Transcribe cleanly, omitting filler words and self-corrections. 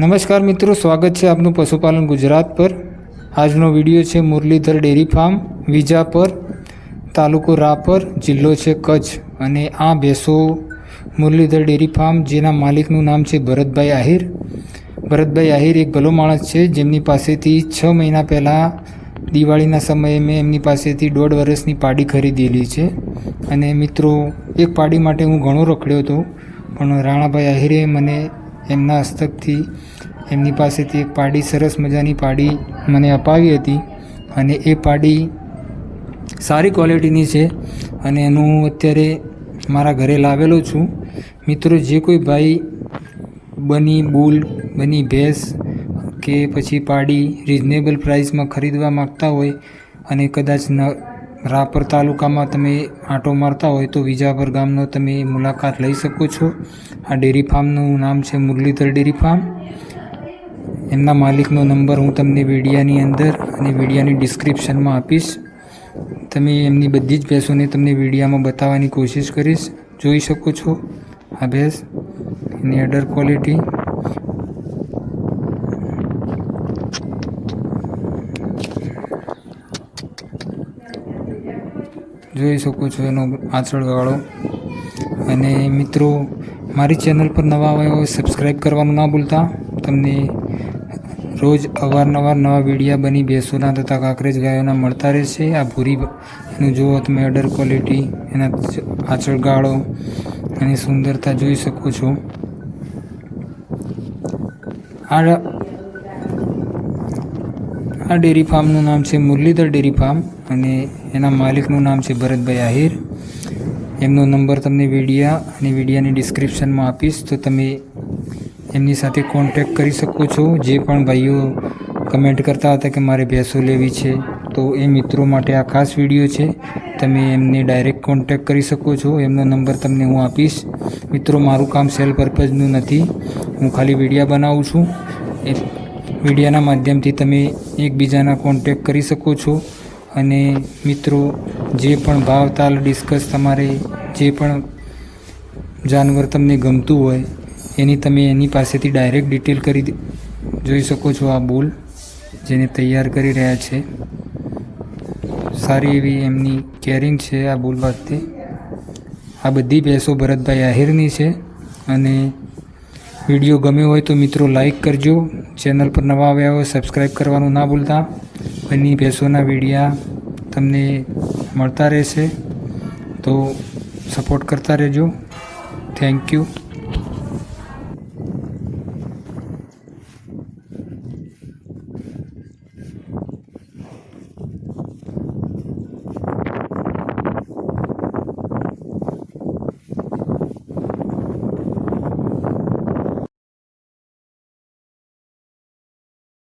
નમસ્કાર મિત્રો, સ્વાગત છે આપનું પશુપાલન ગુજરાત પર। આજનો વિડીયો છે મુરલીધર ડેરી ફાર્મ વિજાપર, તાલુકો રાપર, જિલ્લો છે કચ્છ। અને આ ભેંસો મુરલીધર ડેરી ફાર્મ જેના માલિકનું નામ છે ભરતભાઈ આહિર। ભરતભાઈ આહિર એક ભલો માણસ છે, જેમની પાસેથી 6 મહિના પહેલાં દિવાળીના સમયે મેં એમની પાસેથી 1.5 વર્ષની પાડી ખરીદેલી છે। અને મિત્રો, એક પાડી માટે હું ઘણો રખડ્યો હતો, પણ રાણાભાઈ આહિરે મને એમના હસ્તકથી એમની પાસેથી એક પાડી, સરસ મજાની પાડી મને અપાવી હતી। અને એ પાડી સારી ક્વોલિટીની છે અને એનું અત્યારે મારા ઘરે લાવેલો છું। મિત્રો, જે કોઈ ભાઈ બની બુલ, બની ભેંસ કે પછી પાડી રિઝનેબલ પ્રાઇસમાં ખરીદવા માગતા હોય અને કદાચ રાપર તાલુકામાં તમે આંટો મારતા હોય તો વિજાપર ગામનો તમે મુલાકાત લઈ શકો છો। આ ડેરી ફાર્મનું નામ છે મુરલીધર ડેરી ફાર્મ। એમના માલિકનો નંબર હું તમને વિડીયાની અંદર અને વિડીયાની ડિસ્ક્રિપ્શનમાં આપીશ। તમે એમની બધી જ ભેંસોને તમને વિડીયામાં બતાવવાની કોશિશ કરીશ। જોઈ શકો છો આ ભેંસ, એની અડર ક્વોલિટી, જોઈ શકો છો એનો આંચળગાળો। અને મિત્રો, મારી ચેનલ પર નવા આવ્યા હોય સબસ્ક્રાઈબ કરવાનું ના ભૂલતા। તમને રોજ અવારનવાર નવા વિડીયા બની ભેંસોના તથા કાંકરેજ ગાયોના મળતા રહેશે। આ ભૂરી એનું જુઓ તમે, અડર ક્વોલિટી, એના આંચળગાળો, એની સુંદરતા જોઈ શકો છો। આ ડેરી ફાર્મનું નામ છે મુરલીધર ડેરી ફાર્મ અને એના માલિકનું નામ છે ભરતભાઈ આહિર। એમનો નંબર તમને વિડીયા અને વિડીયાની ડિસ્ક્રિપ્શનમાં આપીશ, તો તમે એમની સાથે કોન્ટેક્ટ કરી શકો છો। જે પણ ભાઈઓ કમેન્ટ કરતા હતા કે મારે ભેંસો લેવી છે, તો એ મિત્રો માટે આ ખાસ વિડીયો છે। તમે એમને ડાયરેક્ટ કોન્ટેક્ટ કરી શકો છો, એમનો નંબર તમને હું આપીશ। મિત્રો, મારું કામ સેલ પર્પઝનું નથી, હું ખાલી વિડીયા બનાવું છું। એ વિડીયાના માધ્યમથી તમે એકબીજાના કોન્ટેક્ટ કરી શકો છો। અને મિત્રો, જે પણ ભાવ તાલ ડિસ્કસ, તમારે જે પણ જાનવર તમને ગમતું હોય એની તમે એની પાસેથી ડાયરેક્ટ ડિટેલ કરી જોઈ શકો છો। આ બુલ જેને તૈયાર કરી રહ્યા છે, સારી એવી એમની કેરિંગ છે આ બુલ વાસ્તે। આ બધી ભેંસો ભરતભાઈ આહિરની છે। અને વિડીયો ગમ્યો હોય તો મિત્રો લાઈક કરજો, ચેનલ પર નવા આવ્યા હોય સબસ્ક્રાઈબ કરવાનું ના ભૂલતા। બની ભેંસોના વિડીયા તમને મળતા રહેશે, તો સપોર્ટ કરતા રહેજો। Thank you.